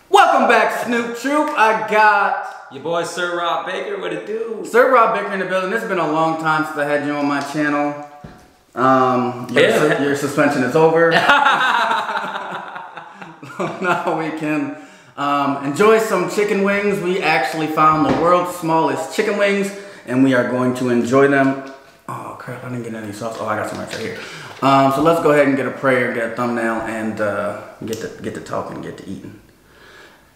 Welcome back, Snoop Troop. I got your boy Sir Rob Baker. What it do? Sir Rob Baker in the building. It's been a long time since I had you on my channel. Your suspension is over. Now we can enjoy some chicken wings. We actually found the world's smallest chicken wings, and we are going to enjoy them. Oh crap! I didn't get any sauce. Oh, I got some right here. So let's go ahead and get a prayer, get a thumbnail, and get to talking, get to eating.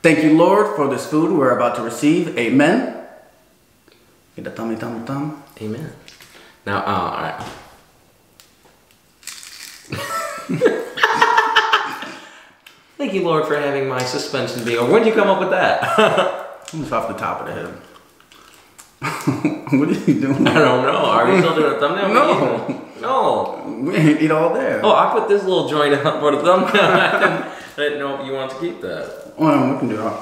Thank you, Lord, for this food we're about to receive. Amen. Get the thummy. Amen. Now, all right. Thank you, Lord, for having my suspension be over. When did you come up with that? It's off the top of the head. What are you doing? I don't know. Are you still doing a thumbnail? No. We ain't eat all there. Oh, I put this little joint up for the thumbnail. I didn't know if you wanted to keep that. Well, we can do that.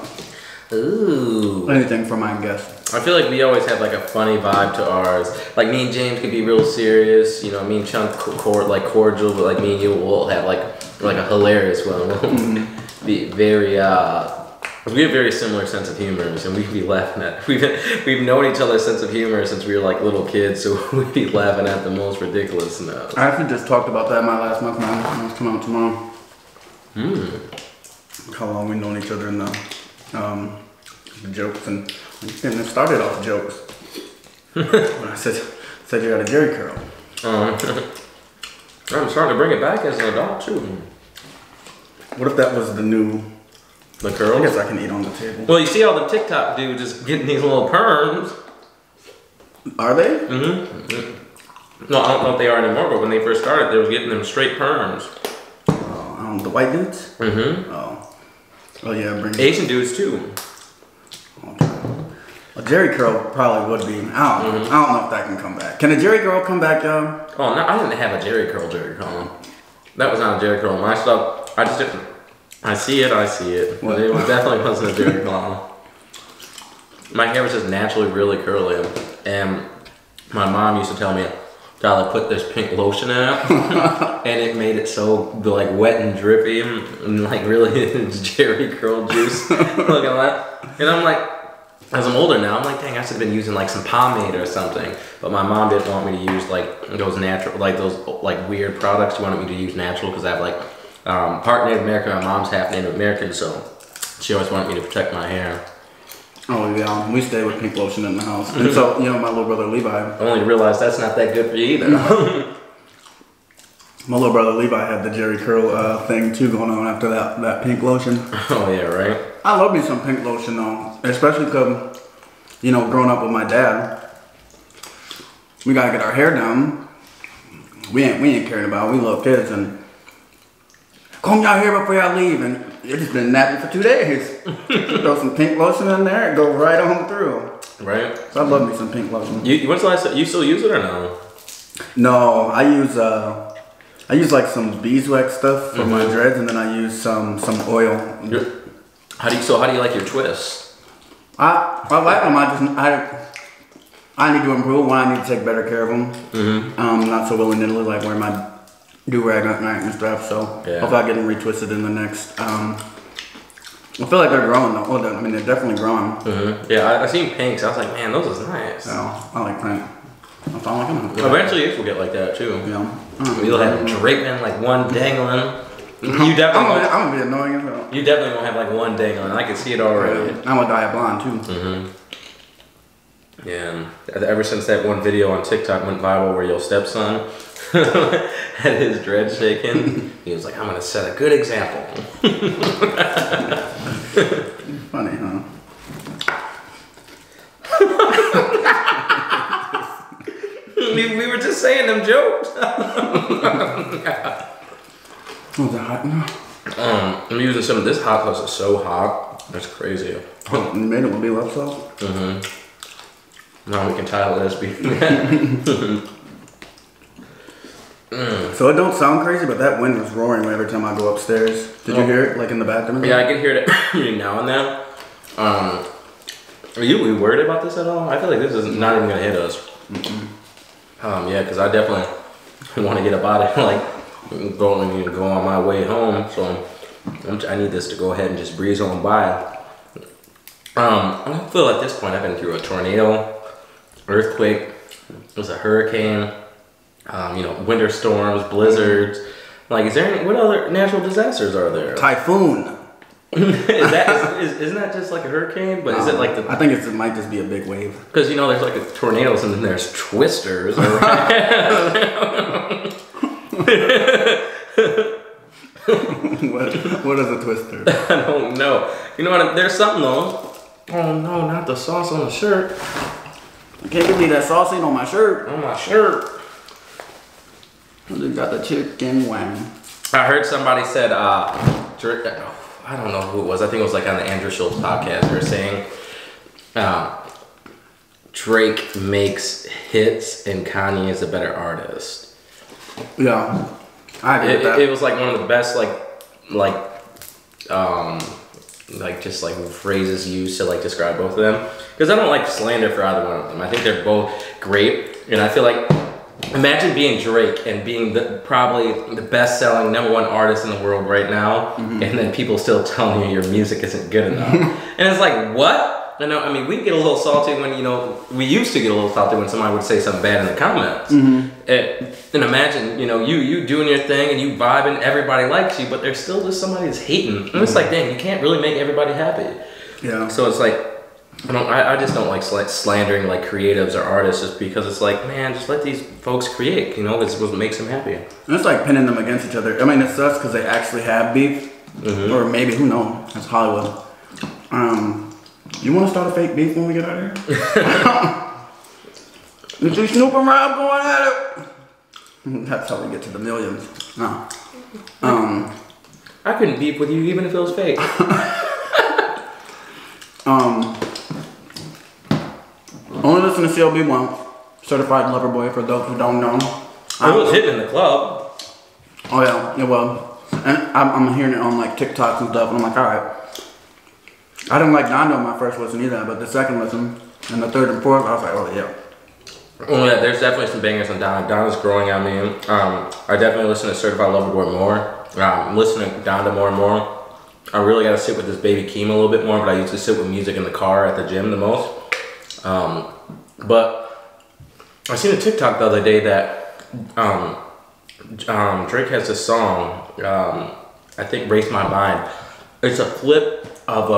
Ooh. Anything for my guests. I feel like we always have like a funny vibe to ours. Like me and James could be real serious. You know, me and Chunk cordial, but like me and you will have like a hilarious one. We'll be very we have very similar sense of humor, and we can be laughing at. We've known each other's sense of humor since we were like little kids, so we'd be laughing at the most ridiculous stuff. I actually just talked about that in my last month, man. It's coming out tomorrow. How long we known each other in the jokes, and it started off jokes. When I said you got a Jerry curl. I'm starting to bring it back as an adult too. What if that was the new? The curls? I guess I can eat on the table. Well, you see all the TikTok dudes just getting these little perms. Are they? No, I don't know if they are anymore, but when they first started, they was getting them straight perms. The white dudes? Oh yeah, bring Asian dudes too. Okay. A Jerry curl probably would be. I don't know if that can come back. Can a Jerry curl come back, y'all? Oh no, I didn't have a Jerry curl. That was not a Jerry curl. My stuff, I just didn't. I see it. What? It definitely wasn't a Jerry curl. My hair was just naturally really curly, and my mom used to tell me, "Gotta put this pink lotion in it," and it made it so like wet and drippy, and like really Jerry curl juice looking like. And I'm like, as I'm older now, I'm like, dang, I should have been using like some pomade or something. But my mom didn't want me to use like those natural, like those like weird products. She wanted me to use natural because I have like part Native American. My mom's half Native American, so she always wanted me to protect my hair. Oh yeah, we stay with pink lotion in the house. And so, you know, my little brother Levi. I only realized that's not that good for you either. My little brother Levi had the Jerry curl thing too going on after that pink lotion. Oh yeah, right? I love me some pink lotion though. Especially because, you know, growing up with my dad, we gotta get our hair done. We ain't caring about it. We little kids, and comb your hair before y'all leave, and it's just been nappy for 2 days. Throw some pink lotion in there and go right on through. Right. So I love me some pink lotion. When's the last time you still use it or no? No, I use like some beeswax stuff for my dreads, and then I use some oil. How do you like your twists? I like them. I need to improve when I need to take better care of them. Not so willy-nilly like wearing my do-rag at night and stuff. So hopefully I get them retwisted in the next. I feel like they're growing though. Well, I mean they're definitely growing. Yeah, I seen pinks. I was like, man, those is nice. Yeah, I like pink. I like them. Eventually, it will get like that too. Yeah. You'll have draping like one dangling. You definitely. I'm gonna be annoying as hell. You definitely won't have like one dangling. I can see it already. I'm gonna dye it blonde too. Yeah. And ever since that one video on TikTok went viral where your stepson had his dread shaken, he was like, "I'm gonna set a good example." Funny, huh? We were just saying them jokes. Oh, is it hot now? I'm using some of this hot sauce. It's so hot. That's crazy. Oh, you made it with beef love sauce? Now we can title this beef. So it don't sound crazy, but that wind was roaring every time I go upstairs. Did you hear it, like in the bathroom? Yeah, I can hear it now and then. Are you worried about this at all? I feel like this is not even gonna hit us. Yeah, because I definitely want to get up out of here, like go on my way home. So I need this to go ahead and just breeze on by. I feel at this point I've been through a tornado, earthquake, there's a hurricane, winter storms, blizzards. Like, what other natural disasters are there? Typhoon. Isn't that just like a hurricane? But is it like I think it might just be a big wave. Because there's like tornadoes and then there's twisters. What is a twister? I don't know. You know what? There's something though. Oh no, not the sauce on the shirt. You can't give me that saucing on my shirt. On my shirt. You got the chicken wang. I heard somebody said, I don't know who it was. I think it was like on the Andrew Schultz podcast. They were saying Drake makes hits and Kanye is a better artist. Yeah, I agree with that. It was like one of the best just like phrases used to like describe both of them. Because I don't like slander for either one of them. I think they're both great, and I feel like imagine being Drake and being probably the best-selling #1 artist in the world right now, and then people still telling you your music isn't good enough. And it's like, what? I mean, we get a little salty when, we used to get a little salty when somebody would say something bad in the comments. And imagine, you doing your thing and you vibing, everybody likes you, but there's still just somebody that's hating. And it's like, dang, you can't really make everybody happy. Yeah. So it's like, I just don't like slandering like creatives or artists just because it's like, man, just let these folks create, this is what makes them happy. And it's like pinning them against each other. I mean, it sucks because they actually have beef. Or maybe, who knows, that's Hollywood. You want to start a fake beef when we get out of here? You see Snoop and Rob going at it? That's how we get to the millions. No. I couldn't beef with you even if it was fake. Only listen to CLB1, Certified Lover Boy, for those who don't know. I was hitting in the club. Oh yeah, it was. And I'm hearing it on like TikToks and stuff, and I'm like, alright. I didn't like Dondo my first listen either, but the second listen, and the third and fourth, I was like, oh yeah. Oh yeah, there's definitely some bangers on Dondo. Dondo's growing on me. I definitely listen to Certified Lover Boy more. I'm listening to Dondo more and more. I really gotta sit with this Baby Keem a little bit more, but I used to sit with music in the car at the gym the most. But I seen a TikTok the other day that Drake has this song, I think Race My Mind. It's a flip of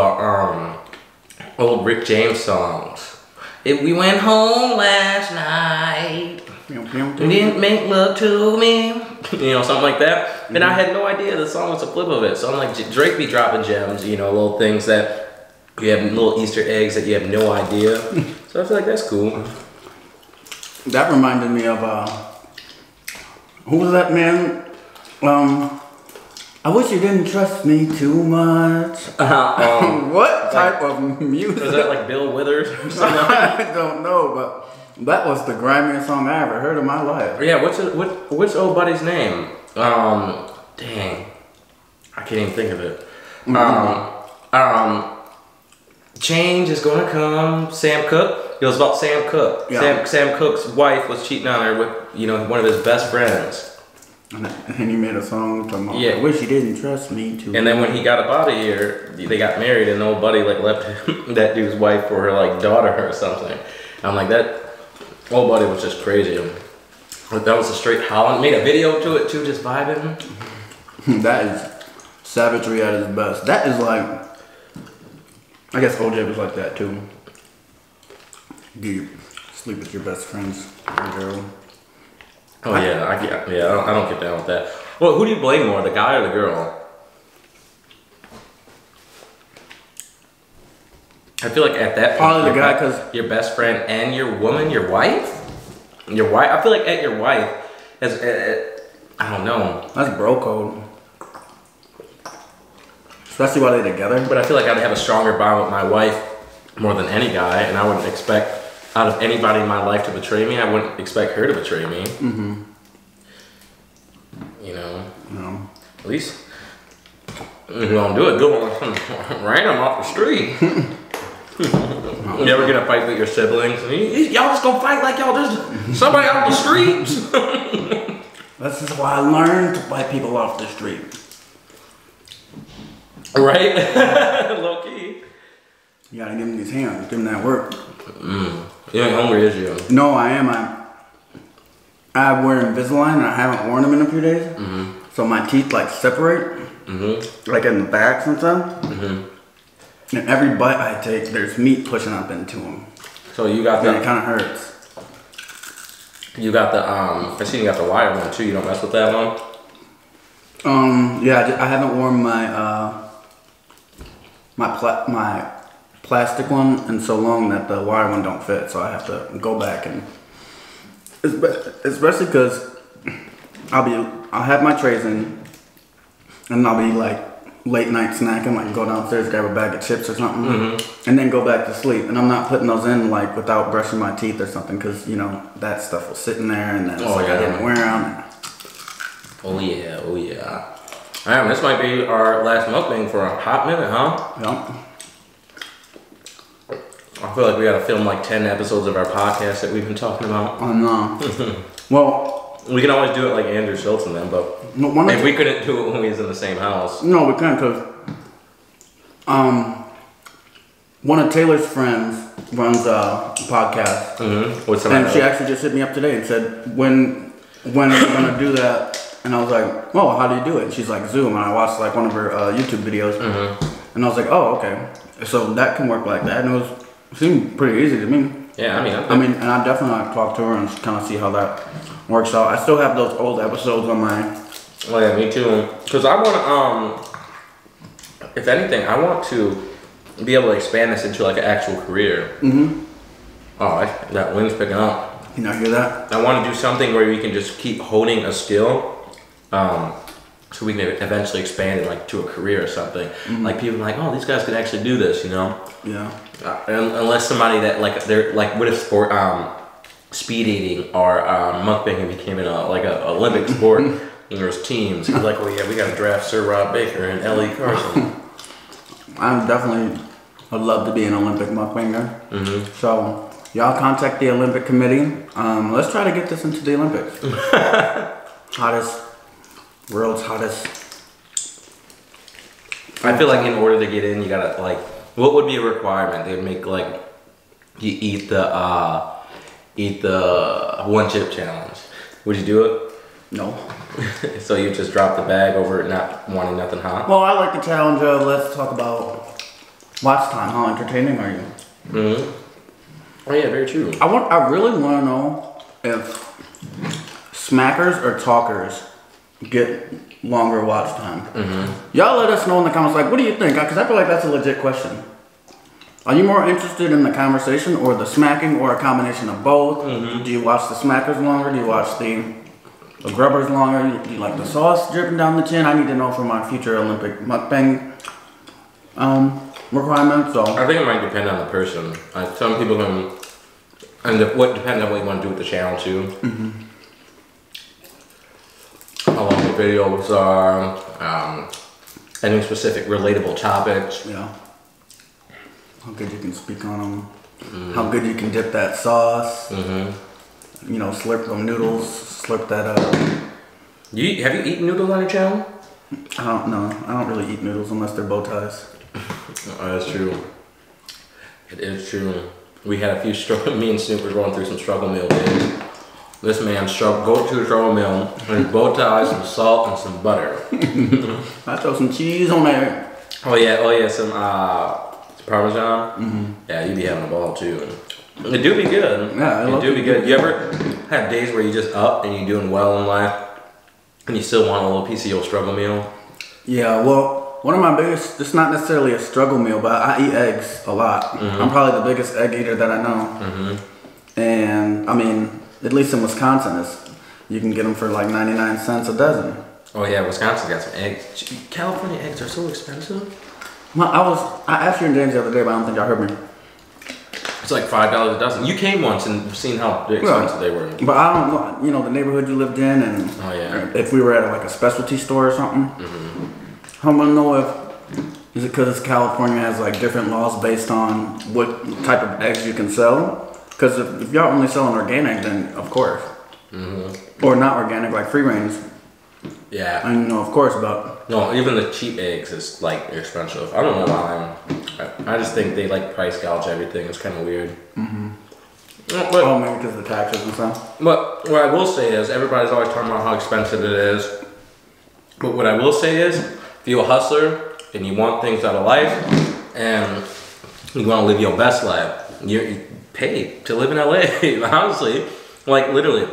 old Rick James songs. We went home last night. You didn't make love to me. Something like that. And I had no idea the song was a flip of it. So I'm like, Drake be dropping gems, little things that you have, little Easter eggs that you have no idea. So I feel like that's cool. That reminded me of, who was that man? I wish you didn't trust me too much. What type of music? Was that like Bill Withers or something? I don't know, but that was the grimiest song I ever heard in my life. Yeah, what's old buddy's name? Dang, I can't even think of it. Change is gonna come. Sam Cooke. It was about Sam Cooke. Yeah. Sam Cooke's wife was cheating on her with one of his best friends. And he made a song talking about, I wish you didn't trust me too. And then when he got up out of here, they got married, and old buddy like left that dude's wife for her like daughter or something. I'm like, that old buddy was just crazy. That was a straight Holland. Made a video to it too, just vibing. That is savagery at its best. That is like, I guess OJ was like that too. You sleep with your best friend's girl. Oh yeah, I don't get down with that. Well, who do you blame more, the guy or the girl? I feel like at that point, probably the guy, because your best friend and your woman, your wife. I feel like at your wife, as I don't know. That's bro code. Especially while they're together. But I feel like I'd have a stronger bond with my wife more than any guy, and I wouldn't expect out of anybody in my life to betray me. I wouldn't expect her to betray me. No. At least if you don't do it, go on some random off the street. You ever get a fight with your siblings? Y'all just gonna fight like y'all just somebody off the streets? This is why I learned to fight people off the street. Right? Low key. You gotta give him these hands, give him that work. You ain't hungry, is you? No, I am. I wear Invisalign and I haven't worn them in a few days. So my teeth like separate, like in the back sometimes. And every bite I take, there's meat pushing up into them. So you got and it kind of hurts. You got the I see you got the wire one too. You don't mess with that one. Yeah, I haven't worn my my plastic one in so long that the wire one don't fit. So I have to go back and especially because I'll have my trays in and I'll be like late night snacking, like go downstairs, grab a bag of chips or something, and then go back to sleep. And I'm not putting those in like without brushing my teeth or something, because you know that stuff will sit in there and then it's I didn't wear them. Oh yeah, oh yeah. Alright, this might be our last mukbang for a hot minute, huh? Yeah. I feel like we gotta film like 10 episodes of our podcast that we've been talking about. I know. Well, we can always do it like Andrew Schultz and them, but if we couldn't do it when we was in the same house. No, we couldn't, because one of Taylor's friends runs a podcast. What's the and she actually just hit me up today and said, when are we gonna do that? And I was like, well, how do you do it? And she's like, Zoom. And I watched like one of her YouTube videos. And I was like, oh, okay. So that can work like that. And it seemed pretty easy to me. Yeah, I mean, and I definitely like talk to her and kind of see how that works out. I still have those old episodes on my. Oh yeah, me too. Cause I want to, if anything, I want to be able to expand this into like an actual career. Oh, that wind's picking up. You not hear that? I want to do something where we can just keep honing a skill, so we can eventually expand it like to a career or something. Like people are like, oh, these guys could actually do this, you know? Yeah. Unless somebody that like they're like, what if sport, speed eating or mukbanging became an Olympic sport, and there's teams. It's like, oh yeah, we got to draft Sir Rob Baker and Lecarson. I definitely would love to be an Olympic mukbanger. So y'all contact the Olympic committee. Let's try to get this into the Olympics. World's hottest. I feel like in order to get in, you gotta like, what would be a requirement? They'd make like, you eat the 1 chip challenge. Would you do it? No. So you just drop the bag over not wanting nothing hot? Well, I like the challenge of, let's talk about watch time. How entertaining are you? Oh yeah, very true. I really want to know if smackers or talkers get longer watch time. Y'all let us know in the comments, like, what do you think? Because I feel like that's a legit question. Are you more interested in the conversation or the smacking, or a combination of both? Do you watch the smackers longer? Do you watch the grubbers longer? Do you like the sauce dripping down the chin? I need to know for my future Olympic mukbang requirements. So I think it might depend on the person. Some people can, and what depends on what you want to do with the channel too. How long the videos are, any specific relatable topics. Yeah. How good you can speak on them. How good you can dip that sauce. You know, slurp them noodles, slurp that up. Have you eaten noodles on your channel? I don't know. I don't really eat noodles unless they're bow ties. Oh, that's true. It is true. We had a few me and Snoop were going through some struggle meal days. This man go to a struggle meal and his bow ties, some salt, and some butter. I throw some cheese on there. Oh yeah, some Parmesan. Yeah, you'd be having a ball too. It do be good. Yeah, it do be good. You ever have days where you just up and you're doing well in life, and you still want a little piece of your struggle meal? Yeah, well, one of my biggest, it's not necessarily a struggle meal, but I eat eggs a lot. I'm probably the biggest egg eater that I know. And I mean, at least in Wisconsin, you can get them for like 99 cents a dozen. Oh yeah, Wisconsin got some eggs. California eggs are so expensive. Well, I asked you and James the other day, but I don't think y'all heard me. It's like $5 a dozen. You came once and seen how expensive they were. But I don't know, you know, the neighborhood you lived in, and if we were at like a specialty store or something. I want to know is it because California has like different laws based on what type of eggs you can sell? Because if y'all only selling organic, then of course. Or not organic, like free range. Yeah. And you know, of course, but No, even the cheap eggs is like expensive. I don't know why. I just think they like price gouge everything. It's kind of weird. But, maybe because of the taxes and stuff. But what I will say is, everybody's always talking about how expensive it is. But what I will say is, if you're a hustler and you want things out of life and you want to live your best life, you pay to live in LA. Honestly, like literally,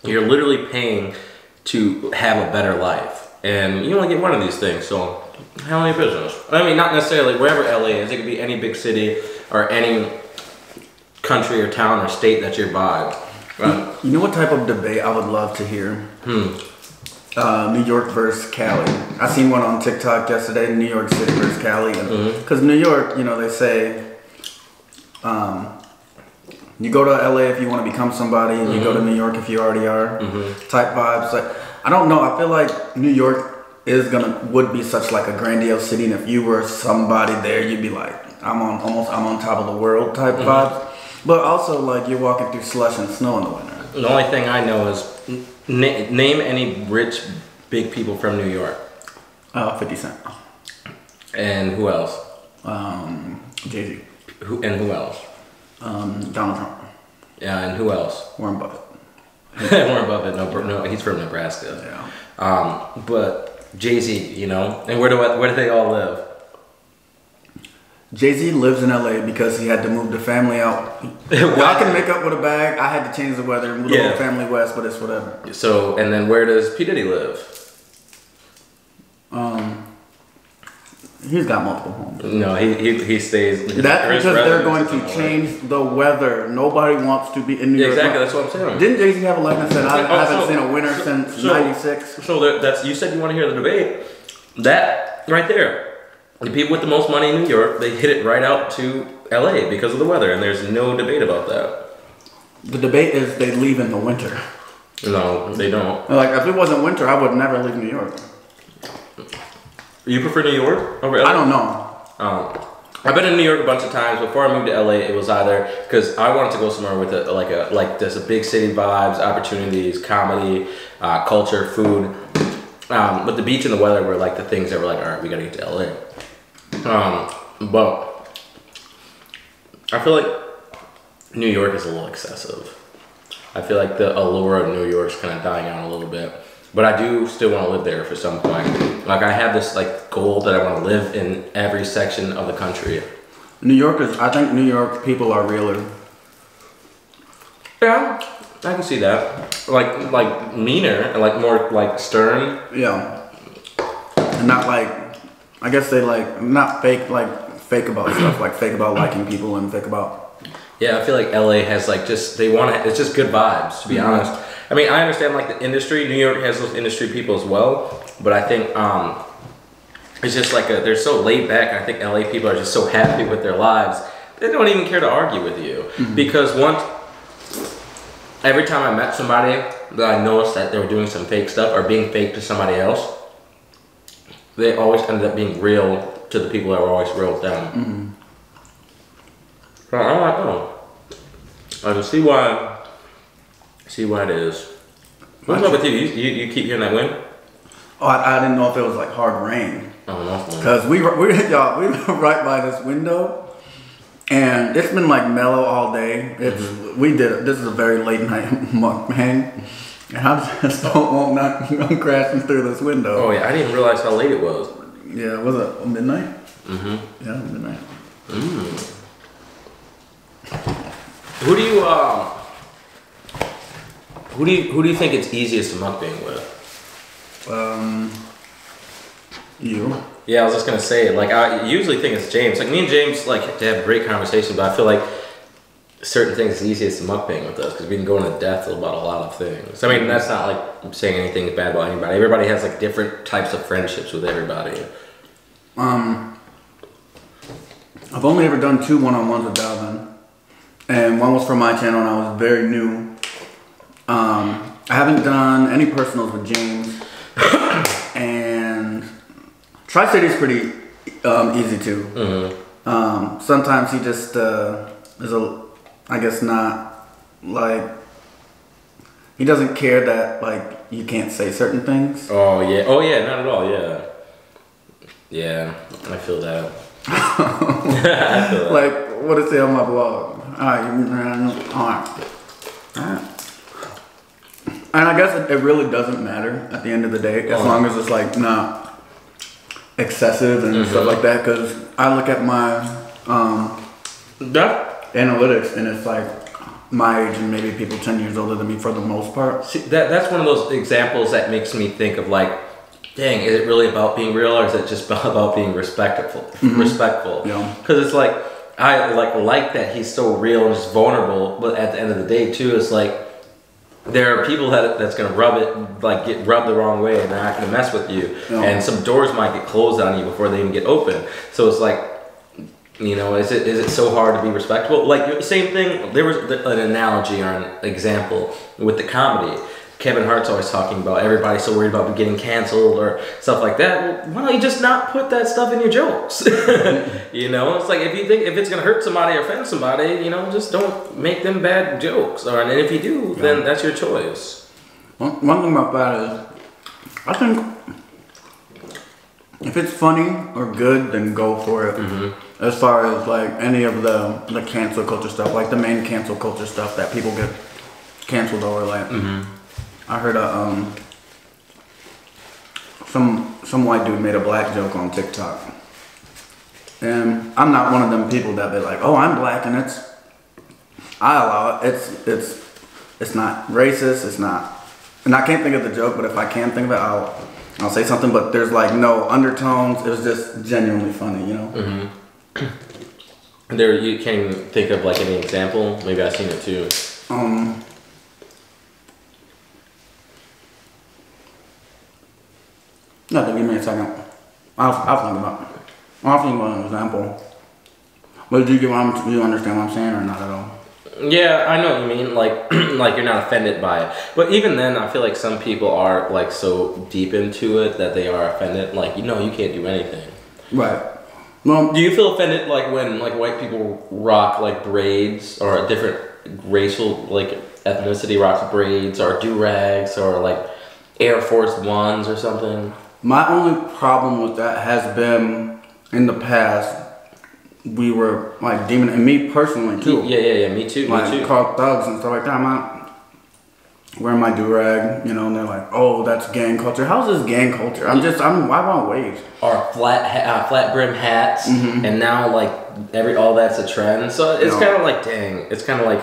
you're literally paying to have a better life. And you only get one of these things, so how many business? I mean, not necessarily wherever LA is. It could be any big city or any country or town or state that you're by. You know what type of debate I would love to hear? New York versus Cali. I seen one on TikTok yesterday, New York City versus Cali. Because New York, you know, they say you go to LA if you want to become somebody, and you go to New York if you already are. Type vibes. Like, I don't know. I feel like New York would be such like a grandiose city, and if you were somebody there, you'd be like, I'm on top of the world type vibes. But also, like, you're walking through slush and snow in the winter. The only thing I know is name any rich big people from New York. 50 Cent. And who else? Jay-Z. Who else? Donald Trump. Yeah, and who else? Warren Buffett. Warren Buffett. No, he's from Nebraska. Yeah. But Jay-Z, you know, and where do they all live? Jay-Z lives in LA because he had to move the family out. I can make up with a bag. I had to change the weather, move the whole family west, but it's whatever. So, and then where does P. Diddy live? He's got multiple homes. No, he stays. That's because they're going to change the weather. Nobody wants to be in New York. Exactly, that's what I'm saying. Didn't Jay-Z have a line that said, I haven't seen a winter since '96? So that's, you said you want to hear the debate. That right there. The people with the most money in New York, they hit it right out to LA because of the weather, and there's no debate about that. The debate is they leave in the winter. No, they don't. Like, if it wasn't winter, I would never leave New York. You prefer New York over LA? I don't know. I've been in New York a bunch of times. Before I moved to LA, it was either because I wanted to go somewhere with there's a big city vibes, opportunities, comedy, culture, food. But the beach and the weather were like the things that were like, all right, we gotta get to LA. But I feel like New York is a little excessive. I feel like the allure of New York's kind of dying out a little bit. But I do still want to live there for some point. Like, I have this like goal that I want to live in every section of the country. I think New York people are realer. Yeah, I can see that. Like meaner and like more like stern. Yeah. And not like, I guess they like, not fake about stuff, like fake about liking people and fake about. Yeah, I feel like LA has like it's just good vibes, to be honest. I mean, I understand like the industry. New York has those industry people as well, but I think it's just like they're so laid back. I think LA people are just so happy with their lives. They don't even care to argue with you because every time I met somebody that I noticed that they were doing some fake stuff or being fake to somebody else, they always ended up being real to the people that were always real with them. So I'm like, oh, I can see why it is. What's up with you? You keep hearing that wind? Oh, I didn't know if it was like hard rain. Oh, no. Because we were right by this window, and it's been like mellow all day. This is a very late night mukbang, and I just don't want not crashing through this window. Oh yeah, I didn't realize how late it was. Yeah, was it midnight? Yeah, midnight. Who do you think it's easiest to mukbang with? You. Yeah, I was just gonna say, like, I usually think it's James. Like, me and James like to have great conversations, but I feel like certain things it's easiest to mukbang with us because we can go into depth about a lot of things. I mean, that's not like saying anything bad about anybody. Everybody has like different types of friendships with everybody. I've only ever done 2 one-on-ones with Dalvin, and one was for my channel, and I was very new. I haven't done any personals with James, and Tri-City's pretty easy too. Sometimes he just is I guess not like, he doesn't care that like you can't say certain things. Oh yeah, not at all. Yeah. Yeah, I feel that. I feel that. Like, what it say on my blog? Alright. And I guess it really doesn't matter at the end of the day, as long as it's like not excessive and stuff like that. Because I look at my analytics and it's like my age and maybe people 10 years older than me for the most part. See, that's one of those examples that makes me think of like, dang, is it really about being real or is it just about being respectful? Respectful. Yeah. Because it's like, I like that he's so real and just vulnerable, but at the end of the day too, it's like, there are people that's gonna rub it, like get rubbed the wrong way and they're not gonna mess with you. Yeah. And some doors might get closed on you before they even get open. So it's like, you know, is it so hard to be respectable? Like, same thing, there was an analogy or an example with the comedy. Kevin Hart's always talking about everybody's so worried about getting canceled or stuff like that. Well, why don't you just not put that stuff in your jokes? You know, it's like if you think if it's gonna hurt somebody or offend somebody, you know, just don't make them bad jokes. Or and if you do, then that's your choice. One thing about that is, I think if it's funny or good, then go for it. As far as like any of the cancel culture stuff, like the main cancel culture stuff that people get canceled over, like. I heard some white dude made a black joke on TikTok, and I'm not one of them people that be like, oh, I'm black and I allow it. It's not racist. It's not, and I can't think of the joke, but if I can think of it, I'll say something. But there's like no undertones. It was just genuinely funny, you know. There, you can't even think of like any example. Maybe I've seen it too. Nothing, give me a second. I'll think about it. I'll think about an example. But do you understand what I'm saying or not at all? Yeah, I know what you mean. Like, like you're not offended by it. But even then, I feel like some people are like so deep into it that they are offended. Like, you know, you can't do anything. Right. Well, do you feel offended like when like white people rock like braids or a different racial like ethnicity rocks braids or do-rags or like Air Force Ones or something? My only problem with that has been in the past, we were like demon, and me personally too. Yeah, me too. Like me too. called thugs and stuff like that. I'm not wearing my do-rag, you know, and they're like, oh, that's gang culture. How's this gang culture? I want waves. Or flat brim hats, and now like all that's a trend. So it's kind of like, dang, it's kind of like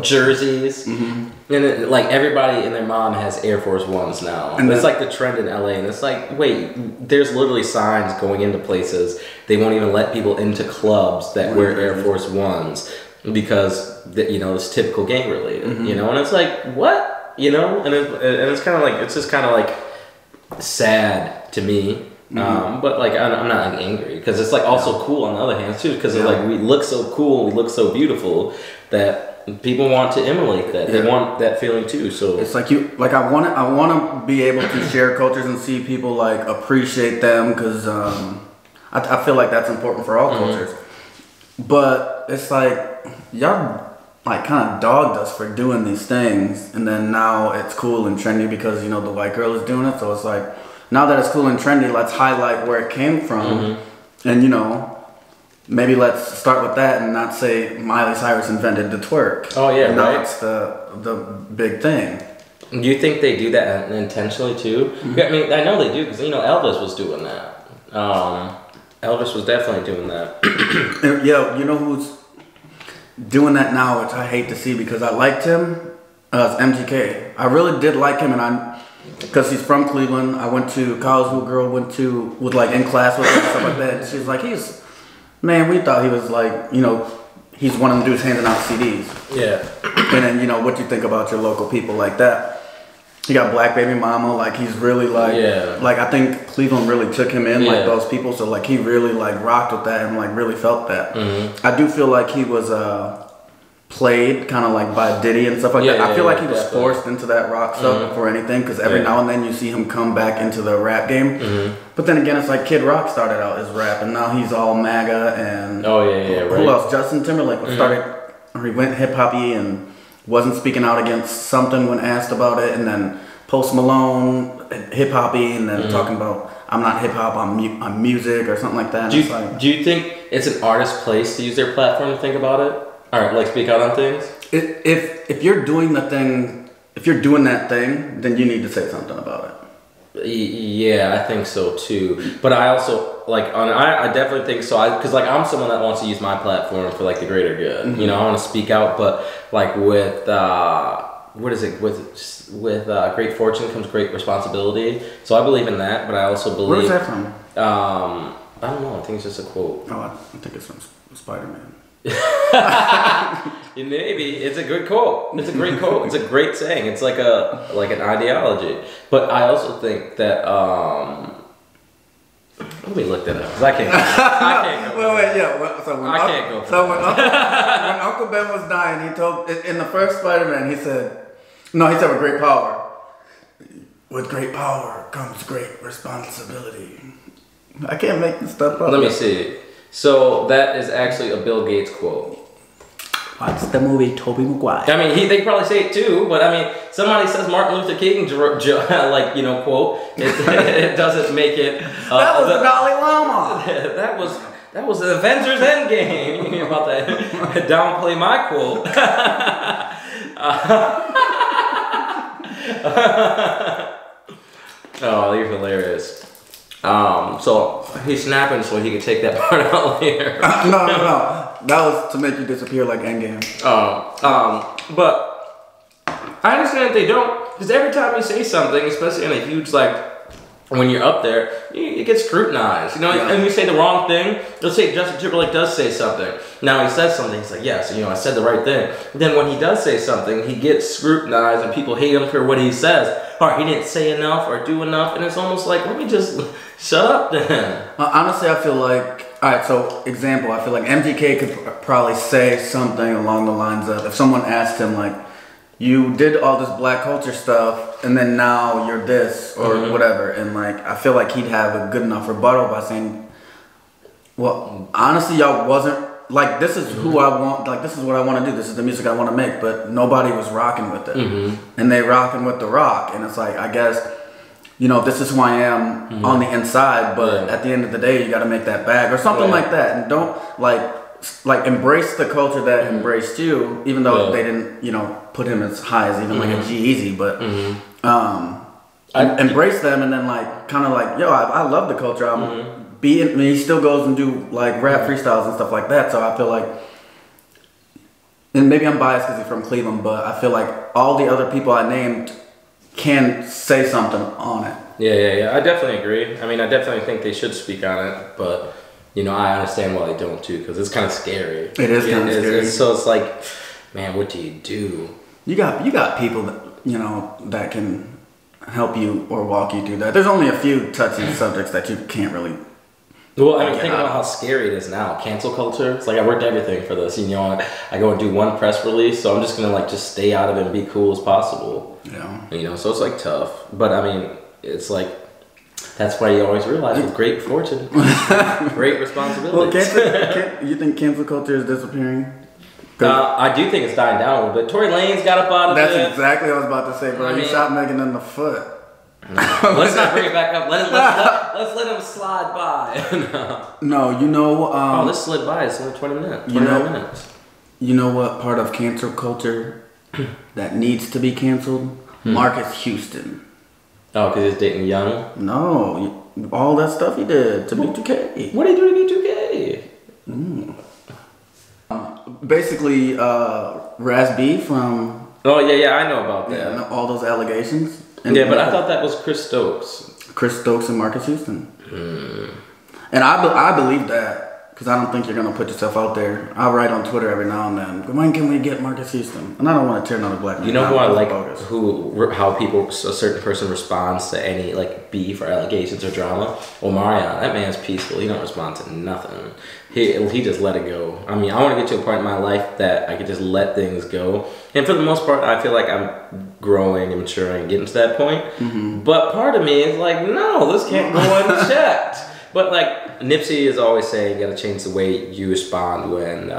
jerseys, and like everybody and their mom has Air Force Ones now, and it's like the trend in LA, and it's like, wait, there's literally signs going into places. They won't even let people into clubs that wear Air Force Ones because you know it's typical gang related, you know, and it's like, what, you know, and it's kind of like, it's just kind of like sad to me. But like I'm not like angry because it's like also cool on the other hand too, because like we look so cool, we look so beautiful that people want to emulate that. They want that feeling too. So it's like I want to be able to share cultures and see people like appreciate them, because I feel like that's important for all cultures. But it's like y'all like kind of dogged us for doing these things, and then now it's cool and trendy because you know the white girl is doing it. So it's like, now that it's cool and trendy, let's highlight where it came from, and you know. Maybe let's start with that and not say Miley Cyrus invented the twerk. Oh yeah, now right. It's the big thing. Do you think they do that intentionally too? I mean, I know they do because you know Elvis was doing that. Elvis was definitely doing that. Yeah, you know who's doing that now, which I hate to see because I liked him. It's MGK. I really did like him, and because he's from Cleveland. I went to college with a girl was like in class with him and stuff like that. And she was like, man, we thought he was like, you know, he's one of them dudes handing out CDs. Yeah. And then, you know, what you think about your local people like that. He got Black Baby Mama, like he's really like, like I think Cleveland really took him in, like those people. So like he really like rocked with that and like really felt that. I do feel like he was played kind of like by Diddy and stuff like that. I feel like he was forced into that rock stuff before anything, because every now and then you see him come back into the rap game. But then again, it's like Kid Rock started out as rap, and now he's all MAGA and who else? Justin Timberlake started, or he went hip hoppy and wasn't speaking out against something when asked about it, and then Post Malone hip hoppy, and then talking about I'm not hip hop, I'm music or something like that. Do you think it's an artist's place to use their platform to think about it? Or like speak out on things? If you're doing the thing, if you're doing that thing, then you need to say something about it. Yeah, I think so too. But I also I definitely think so. Because I'm someone that wants to use my platform for like the greater good. Mm-hmm. You know, I want to speak out, but like with what is it? With great fortune comes great responsibility. So I believe in that, but I also believe. Where's that from? I don't know. I think it's just a quote. Oh, I think it's from Spider-Man. Maybe it's a good quote. It's a great quote. It's a great saying. It's like an ideology. But I also think that let me look that up because I can't go. Wait, yeah. So when I can't go. So when Uncle Ben was dying, he told in the first Spider-Man, he said with great power. With great power comes great responsibility. I can't make this stuff up. Let me see. So that is actually a Bill Gates quote. Watch the movie Tobey Maguire. I mean, they probably say it too, but I mean, somebody says Martin Luther King, quote. It doesn't make it. That was the Dalai Lama. That was the Avengers Endgame. You about to downplay my quote. Oh, you're hilarious. So he's snapping so he could take that part out later. No. That was to make you disappear like Endgame. But I understand that they don't, because every time you say something, especially in a huge when you're up there, it gets scrutinized. You know, and you say the wrong thing. Let's say Justin Timberlake does say something. Now he says something. He's like, yes, I said the right thing. Then when he does say something, he gets scrutinized, and people hate him for what he says. Or he didn't say enough or do enough, and it's almost like, let me just shut up then. Honestly, I feel like, alright, so example, I feel like MGK could probably say something along the lines of, if someone asked him like, you did all this black culture stuff, and then now you're this, or whatever, and like, I feel like he'd have a good enough rebuttal by saying, well, honestly, y'all wasn't, like, this is who I want, like, this is what I want to do, this is the music I want to make, but nobody was rocking with it. And they rocking with the rock, and it's like, I guess, this is who I am on the inside, but at the end of the day, you got to make that bag, or something like that, and don't, like embrace the culture that embraced you, even though they didn't, put him as high as even like a G-Eazy, but embrace them, and then like, kind of like, yo, I love the culture, he still goes and do like rap freestyles and stuff like that. So I feel like, and maybe I'm biased because he's from Cleveland, but I feel like all the other people I named can say something on it. Yeah. I definitely agree. I mean, I definitely think they should speak on it, but I understand why they don't too, because it's kind of scary. It is kind of scary. So it's like, man, what do you do? You got people that that can help you or walk you through that. There's only a few touchy subjects that you can't really. Well, I mean, think about how scary it is now. Cancel culture. It's like I worked everything for this. I go and do one press release, so I'm just gonna just stay out of it and be cool as possible. Yeah. So it's like tough, but I mean, it's like that's why you always realize with great fortune, great responsibility. Well, you think cancel culture is disappearing? I do think it's dying down a little bit. Tory Lanez got up out of it. That's exactly what I was about to say, bro. He shot Megan in the foot. No. Let's not bring it back up. Let's let him slide by. No, this slid by. It's only 20 minutes. 29 minutes. You know what part of cancel culture that needs to be canceled? Marcus Houston. Oh, because he's dating young? No, all that stuff he did to B2K. What did he do to B2K? Basically, Raz B from... Oh, yeah, I know about that. Yeah, all those allegations. But I thought that was Chris Stokes. Chris Stokes and Marcus Houston. And I believe that, because I don't think you're going to put yourself out there. I write on Twitter every now and then, when can we get Marcus Houston? And I don't want to tear another black man. You know who I like? How a certain person responds to any beef or allegations or drama? Omarion. That man's peaceful. He don't respond to nothing. He just let it go. I mean, I want to get to a point in my life that I could just let things go. And for the most part, I feel like I'm growing and maturing, getting to that point. But part of me is like, no, this can't go unchecked. But Nipsey is always saying, you got to change the way you respond when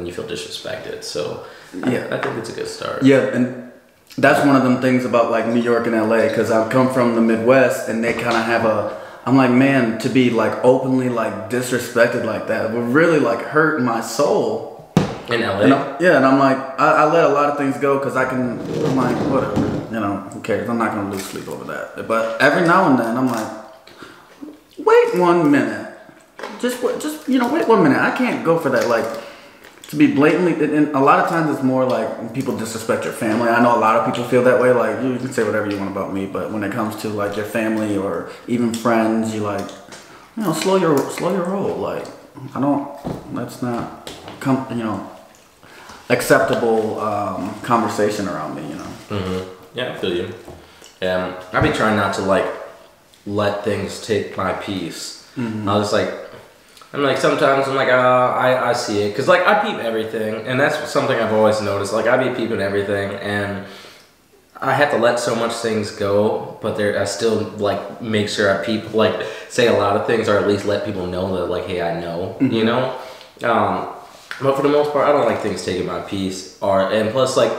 you feel disrespected. So yeah, I think it's a good start. Yeah, and that's one of them things about New York and LA, because I've come from the Midwest, and they kind of have I'm like, man, to be like openly like disrespected like that would really like hurt my soul. In LA? And I'm like, I let a lot of things go because I'm like, whatever, you know, who cares? I'm not gonna lose sleep over that. But every now and then, I'm like, wait 1 minute, just you know, wait 1 minute. I can't go for that. Like, to be blatantly, and a lot of times it's more like when people disrespect your family. I know a lot of people feel that way. Like, you can say whatever you want about me, but when it comes to like your family or even friends, you like, you know, slow your roll. Like, that's not, you know, acceptable conversation around me. You know. Mm-hmm. Yeah, I feel you. I've been trying not to like let things take my peace. Mm-hmm. I'm like, sometimes I'm like, I see it. Because, like, I peep everything. And that's something I've always noticed. Like, I be peeping everything. And I have to let so much things go. But I still, like, make sure I peep, like, say a lot of things. Or at least let people know that, like, hey, I know. Mm-hmm. You know? But for the most part, I don't like things taking my peace. And plus, like,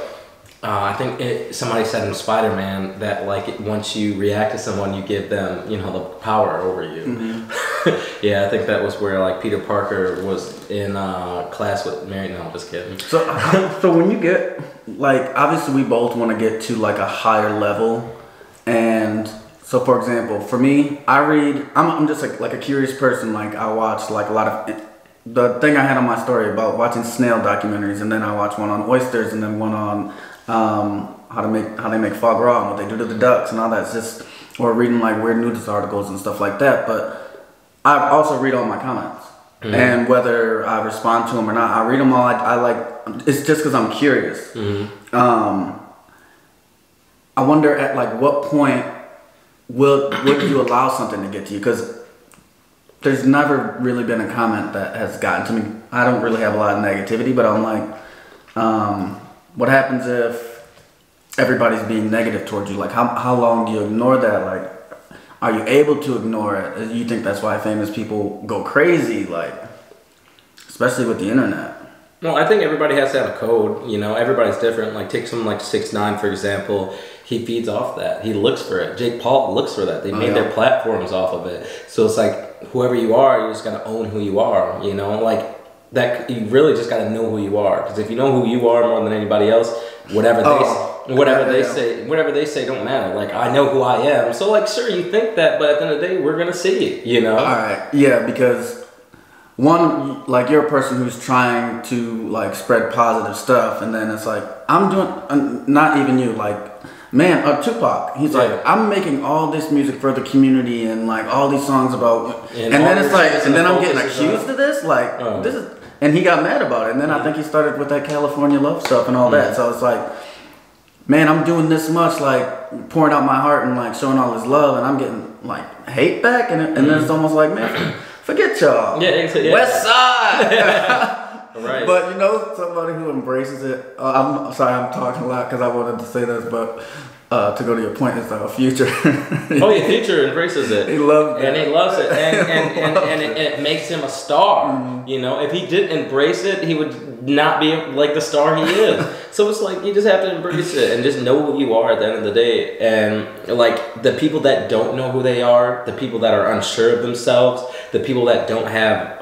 I think somebody said in Spider-Man that like once you react to someone, you give them, you know, the power over you. Mm-hmm. Yeah, I think that was where like Peter Parker was in class with Mary. No, I'm just kidding. So when you get like, obviously we both want to get to like a higher level, and so for example, for me, I'm just like a curious person. Like I watch like a lot of the thing I had on my story about watching snail documentaries, and then I watch one on oysters, and then one on how they make foie gras and what they do to the ducks and all that. It's just, or reading like weird Noodles articles and stuff like that. But I also read all my comments, mm-hmm. and whether I respond to them or not, I read them all. I like, it's just because I'm curious. Mm-hmm. I wonder at like what point would you allow something to get to you? Because there's never really been a comment that has gotten to me. I don't really have a lot of negativity, but I'm like, what happens if everybody's being negative towards you? Like, how long do you ignore that? Like, are you able to ignore it? You think that's why famous people go crazy, like, especially with the internet? Well, I think everybody has to have a code. You know, everybody's different. Like, take someone like 6ix9ine, for example. He feeds off that. He looks for it. Jake Paul looks for that. They made their platforms off of it. So it's like, whoever you are, you just gotta own who you are. You know, like, that you really just got to know who you are, because if you know who you are more than anybody else, whatever they say don't matter. Like, I know who I am, so like, sure, you think that, but at the end of the day, we're gonna see it, you know. All right, yeah, because one, like, you're a person who's trying to like spread positive stuff, and then it's like, I'm doing, not even you, like, man, Tupac, he's like, I'm making all this music for the community and like all these songs about, and then it's like, and then I'm getting accused of this, like, this is. And he got mad about it. And then I think he started with that California love stuff and all that. So it's like, man, I'm doing this much, like, pouring out my heart and, like, showing all this love. And I'm getting, like, hate back. And then it's almost like, man, forget y'all. Yeah. West Side. Right. But, you know, somebody who embraces it. I'm sorry, I'm talking a lot because I wanted to say this. But to go to your point, it's like a Future. Future embraces it. He loves it. And he loves it. And it makes him a star. Mm-hmm. You know, if he didn't embrace it, he would not be like the star he is. So it's like, you just have to embrace it and just know who you are at the end of the day. And like, the people that don't know who they are, the people that are unsure of themselves, the people that don't have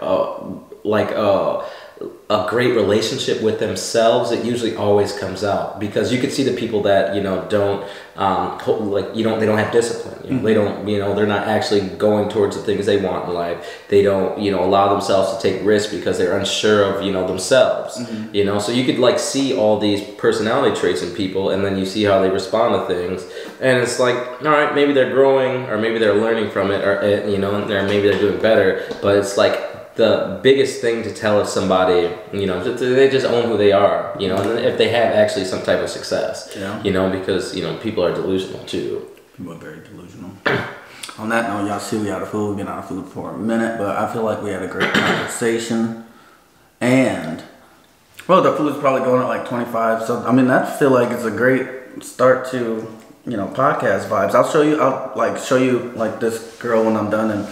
a great relationship with themselves, it usually always comes out, because you could see the people that, you know, don't they don't have discipline. You know, mm-hmm. They don't, you know, they're not actually going towards the things they want in life. They don't, you know, allow themselves to take risks because they're unsure of, you know, themselves. Mm-hmm. You know, so you could like see all these personality traits in people, and then you see how they respond to things, and it's like, all right, maybe they're growing, or maybe they're learning from it, or you know, or maybe they're doing better. But it's like, the biggest thing to tell somebody, you know, they just own who they are, you know, and if they have actually some type of success, you know, because, you know, people are delusional too. People are very delusional. On that note, y'all see we out of food. We've been out of food for a minute, but I feel like we had a great conversation. And, well, the food's probably going at like 25. So, I mean, I feel like it's a great start to, you know, podcast vibes. I'll show you like this girl when I'm done, and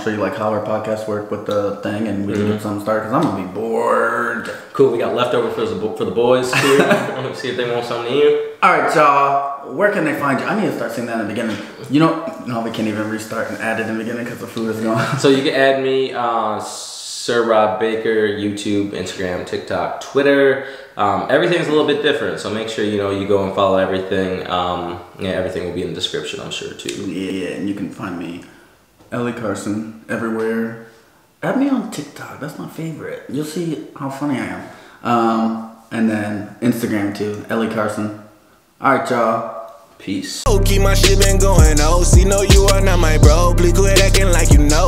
show you like how our podcast work with the thing, and we can get something started, because I'm gonna be bored. Cool. We got leftover for the boys too. Let me see if they want something to eat. All right, y'all. where can they find you? I need to start saying that in the beginning. You know, no, we can't even restart and add it in the beginning because the food is gone. So you can add me, Sir Rob Baker, YouTube, Instagram, TikTok, Twitter. Everything's a little bit different, so make sure you go and follow everything. Yeah, everything will be in the description, I'm sure too. Yeah, and you can find me, Lecarson, everywhere. Add me on TikTok. That's my favorite. You'll see how funny I am. And then Instagram too, Lecarson. All right, y'all. Peace. Keep my shit been going, oh. See, no, you are not my bro. Please quit acting like you know.